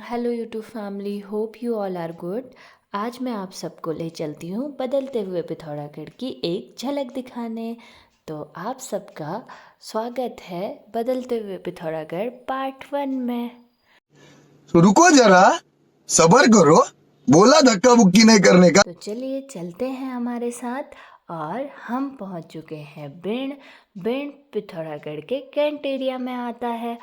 Hello YouTube family, hope you all are good. आज मैं आप सबको ले चलती हूँ बदलते हुए पिथौरागढ़ की एक झलक दिखाने। तो आप सबका स्वागत है बदलते हुए पिथौरागढ़ पार्ट 1 में। तो रुको जरा, सबर करो। बोला धक्का बुक्की नहीं करने का। तो चलिए चलते हैं हमारे साथ और हम पहुँच चुके हैं बिण। बिण पिथौरागढ़ के कैंट एरिया में आता है।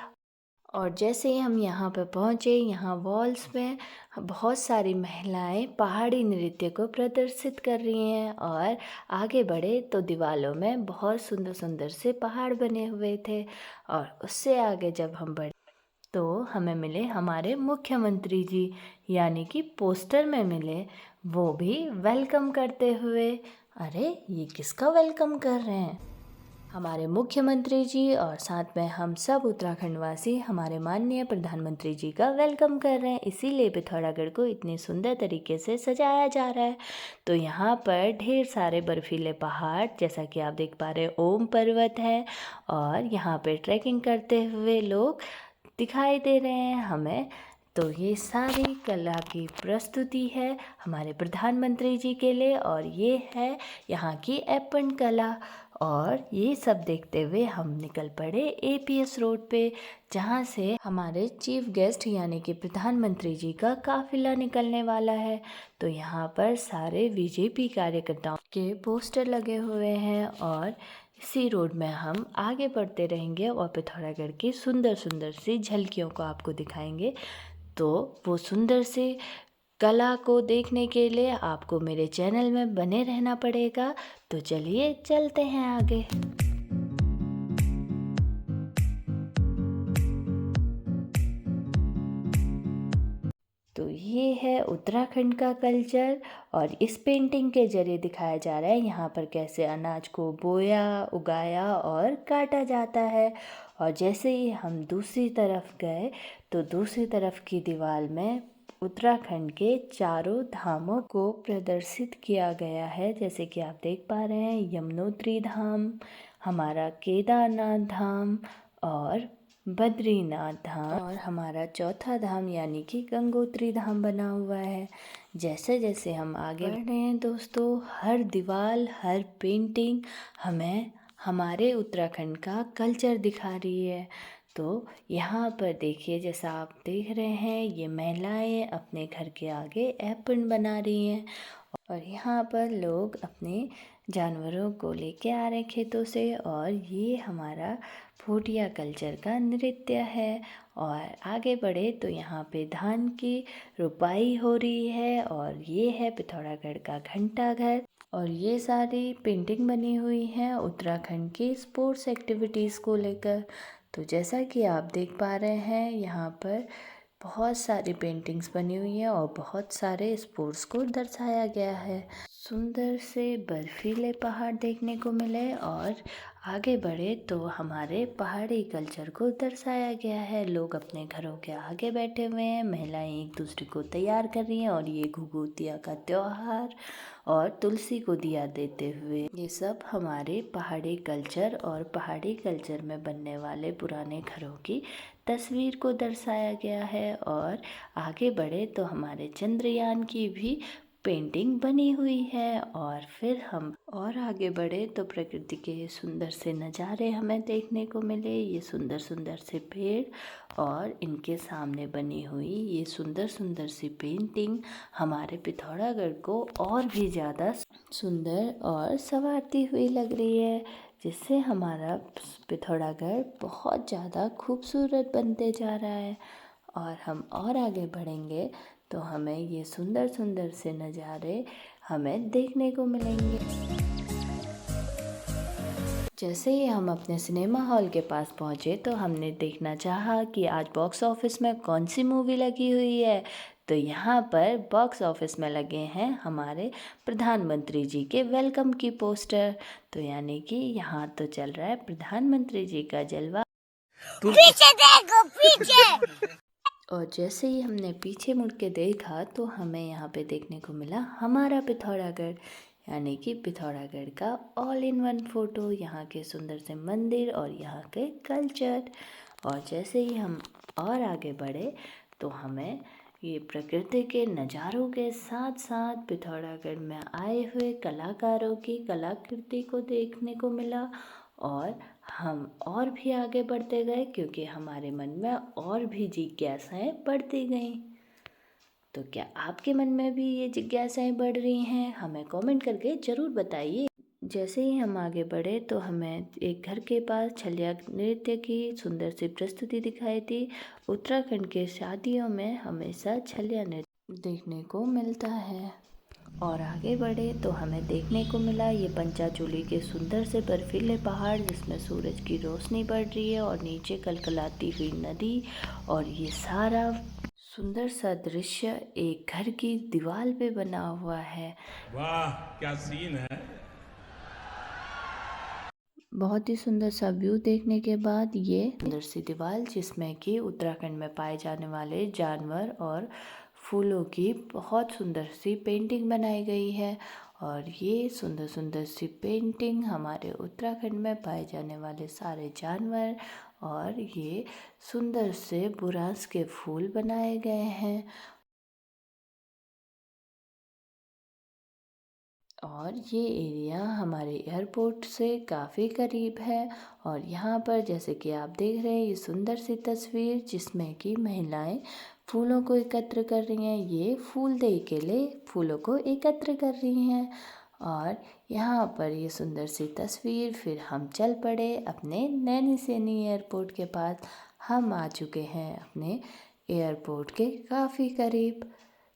और जैसे ही हम यहाँ पर पहुँचे, यहाँ वॉल्स में बहुत सारी महिलाएं पहाड़ी नृत्य को प्रदर्शित कर रही हैं। और आगे बढ़े तो दीवारों में बहुत सुंदर सुंदर से पहाड़ बने हुए थे। और उससे आगे जब हम बढ़े तो हमें मिले हमारे मुख्यमंत्री जी, यानी कि पोस्टर में मिले। वो भी वेलकम करते हुए। अरे ये किसका वेलकम कर रहे हैं? हमारे मुख्यमंत्री जी और साथ में हम सब उत्तराखंड वासी हमारे माननीय प्रधानमंत्री जी का वेलकम कर रहे हैं। इसीलिए पिथौरागढ़ को इतनी सुंदर तरीके से सजाया जा रहा है। तो यहाँ पर ढेर सारे बर्फीले पहाड़, जैसा कि आप देख पा रहे हैं, ओम पर्वत है। और यहाँ पे ट्रैकिंग करते हुए लोग दिखाई दे रहे हैं हमें। तो ये सारी कला की प्रस्तुति है हमारे प्रधानमंत्री जी के लिए। और ये है यहाँ की एपन कला। और ये सब देखते हुए हम निकल पड़े एपीएस रोड पे, जहाँ से हमारे चीफ गेस्ट यानी कि प्रधानमंत्री जी का काफिला निकलने वाला है। तो यहाँ पर सारे बीजेपी कार्यकर्ताओं के पोस्टर लगे हुए हैं। और इसी रोड में हम आगे बढ़ते रहेंगे और पिथौरागढ़ की सुंदर सुंदर सी झलकियों को आपको दिखाएंगे। तो वो सुंदर सी कला को देखने के लिए आपको मेरे चैनल में बने रहना पड़ेगा। तो चलिए चलते हैं आगे। तो ये है उत्तराखंड का कल्चर। और इस पेंटिंग के जरिए दिखाया जा रहा है यहाँ पर कैसे अनाज को बोया, उगाया और काटा जाता है। और जैसे ही हम दूसरी तरफ गए तो दूसरी तरफ की दीवार में उत्तराखंड के चारों धामों को प्रदर्शित किया गया है। जैसे कि आप देख पा रहे हैं, यमुनोत्री धाम, हमारा केदारनाथ धाम और बद्रीनाथ धाम, और हमारा चौथा धाम यानी कि गंगोत्री धाम बना हुआ है। जैसे जैसे हम आगे बढ़ रहे हैं दोस्तों, हर दीवार, हर पेंटिंग हमें हमारे उत्तराखंड का कल्चर दिखा रही है। तो यहाँ पर देखिए, जैसा आप देख रहे हैं, ये महिलाएं अपने घर के आगे एप्रन बना रही हैं। और यहाँ पर लोग अपने जानवरों को लेके आ रहे हैं खेतों से। और ये हमारा भोटिया कल्चर का नृत्य है। और आगे बढ़े तो यहाँ पे धान की रुपाई हो रही है। और ये है पिथौरागढ़ का घंटा घर। और ये सारी पेंटिंग बनी हुई हैं उत्तराखंड की स्पोर्ट्स एक्टिविटीज़ को लेकर। तो जैसा कि आप देख पा रहे हैं, यहाँ पर बहुत सारी पेंटिंग्स बनी हुई हैं और बहुत सारे स्पोर्ट्स को दर्शाया गया है। सुंदर से बर्फीले पहाड़ देखने को मिले। और आगे बढ़े तो हमारे पहाड़ी कल्चर को दर्शाया गया है। लोग अपने घरों के आगे बैठे हुए हैं, महिलाएं एक दूसरे को तैयार कर रही हैं। और ये घुघुतिया का त्योहार और तुलसी को दिया देते हुए, ये सब हमारे पहाड़ी कल्चर और पहाड़ी कल्चर में बनने वाले पुराने घरों की तस्वीर को दर्शाया गया है। और आगे बढ़े तो हमारे चंद्रयान की भी पेंटिंग बनी हुई है। और फिर हम और आगे बढ़े तो प्रकृति के सुंदर से नज़ारे हमें देखने को मिले। ये सुंदर सुंदर से पेड़ और इनके सामने बनी हुई ये सुंदर सुंदर सी पेंटिंग हमारे पिथौरागढ़ को और भी ज़्यादा सुंदर और संवारती हुई लग रही है, जिससे हमारा पिथौरागढ़ बहुत ज़्यादा खूबसूरत बनते जा रहा है। और हम और आगे बढ़ेंगे तो हमें ये सुंदर सुंदर से नज़ारे हमें देखने को मिलेंगे। जैसे ही हम अपने सिनेमा हॉल के पास पहुँचे तो हमने देखना चाहा कि आज बॉक्स ऑफिस में कौन सी मूवी लगी हुई है। तो यहाँ पर बॉक्स ऑफिस में लगे हैं हमारे प्रधानमंत्री जी के वेलकम की पोस्टर। तो यानी कि यहाँ तो चल रहा है प्रधानमंत्री जी का जलवा। पीछे देखो पीछे। और जैसे ही हमने पीछे मुड़ के देखा तो हमें यहाँ पे देखने को मिला हमारा पिथौरागढ़, यानी कि पिथौरागढ़ का ऑल इन वन फ़ोटो, यहाँ के सुंदर से मंदिर और यहाँ के कल्चर। और जैसे ही हम और आगे बढ़े तो हमें ये प्रकृति के नज़ारों के साथ साथ पिथौरागढ़ में आए हुए कलाकारों की कलाकृति को देखने को मिला और हम और भी आगे बढ़ते गए क्योंकि हमारे मन में और भी जिज्ञासाएं बढ़ती गईं। तो क्या आपके मन में भी ये जिज्ञासाएं बढ़ रही हैं? हमें कमेंट करके ज़रूर बताइए। जैसे ही हम आगे बढ़े तो हमें एक घर के पास छलिया नृत्य की सुंदर सी प्रस्तुति दिखाई दी। उत्तराखंड के शादियों में हमेशा छलिया नृत्य देखने को मिलता है। और आगे बढ़े तो हमें देखने को मिला ये पंचाचूली के सुंदर से बर्फीले पहाड़ जिसमें सूरज की रोशनी बढ़ रही है और नीचे कलकलाती हुई नदी और ये सारा सुंदर सा दृश्य एक घर की दीवार पे बना हुआ है। वाह क्या सीन है। बहुत ही सुंदर सा व्यू देखने के बाद ये सुंदर सी दीवार जिसमें कि उत्तराखंड में पाए जाने वाले जानवर और फूलों की बहुत सुंदर सी पेंटिंग बनाई गई है। और ये सुंदर सुंदर सी पेंटिंग हमारे उत्तराखंड में पाए जाने वाले सारे जानवर और ये सुंदर से बुरांस के फूल बनाए गए हैं। और ये एरिया हमारे एयरपोर्ट से काफ़ी करीब है और यहाँ पर जैसे कि आप देख रहे हैं ये सुंदर सी तस्वीर जिसमें कि महिलाएं फूलों को एकत्र कर रही हैं। ये फूलदेई के लिए फूलों को एकत्र कर रही हैं और यहाँ पर ये सुंदर सी तस्वीर। फिर हम चल पड़े अपने नैनीसैनी एयरपोर्ट के पास। हम आ चुके हैं अपने एयरपोर्ट के काफ़ी करीब।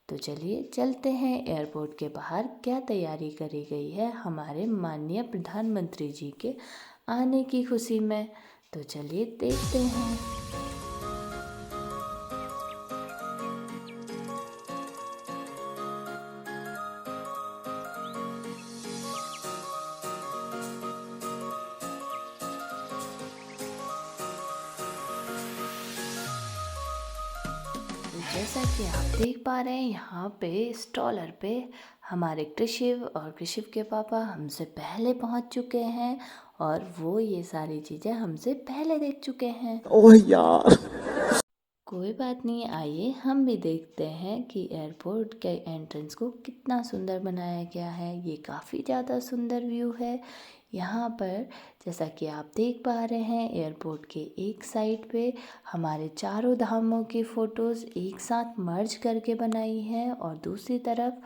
तो चलिए चलते हैं एयरपोर्ट के बाहर क्या तैयारी करी गई है हमारे माननीय प्रधानमंत्री जी के आने की खुशी में। तो चलिए देखते हैं। जैसा कि आप देख पा रहे हैं यहाँ पे स्टॉलर पे हमारे कृषिव और कृषिव के पापा हमसे पहले पहुँच चुके हैं और वो ये सारी चीज़ें हमसे पहले देख चुके हैं। ओह यार, कोई बात नहीं, आइए हम भी देखते हैं कि एयरपोर्ट के एंट्रेंस को कितना सुंदर बनाया गया है। ये काफ़ी ज़्यादा सुंदर व्यू है। यहाँ पर जैसा कि आप देख पा रहे हैं एयरपोर्ट के एक साइड पे हमारे चारों धामों की फ़ोटोज़ एक साथ मर्ज करके बनाई है और दूसरी तरफ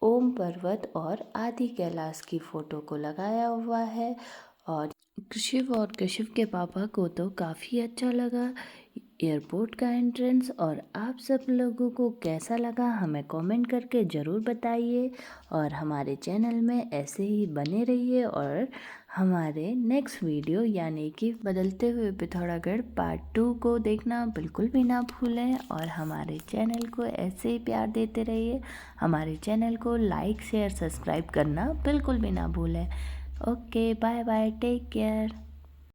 ओम पर्वत और आदि कैलाश की फ़ोटो को लगाया हुआ है। और कृषिव और कृषिव के पापा को तो काफ़ी अच्छा लगा एयरपोर्ट का एंट्रेंस। और आप सब लोगों को कैसा लगा हमें कमेंट करके ज़रूर बताइए और हमारे चैनल में ऐसे ही बने रहिए और हमारे नेक्स्ट वीडियो यानी कि बदलते हुए पिथौरागढ़ पार्ट 2 को देखना बिल्कुल भी ना भूलें और हमारे चैनल को ऐसे ही प्यार देते रहिए। हमारे चैनल को लाइक शेयर सब्सक्राइब करना बिल्कुल भी ना भूलें। Okay, bye bye, take care.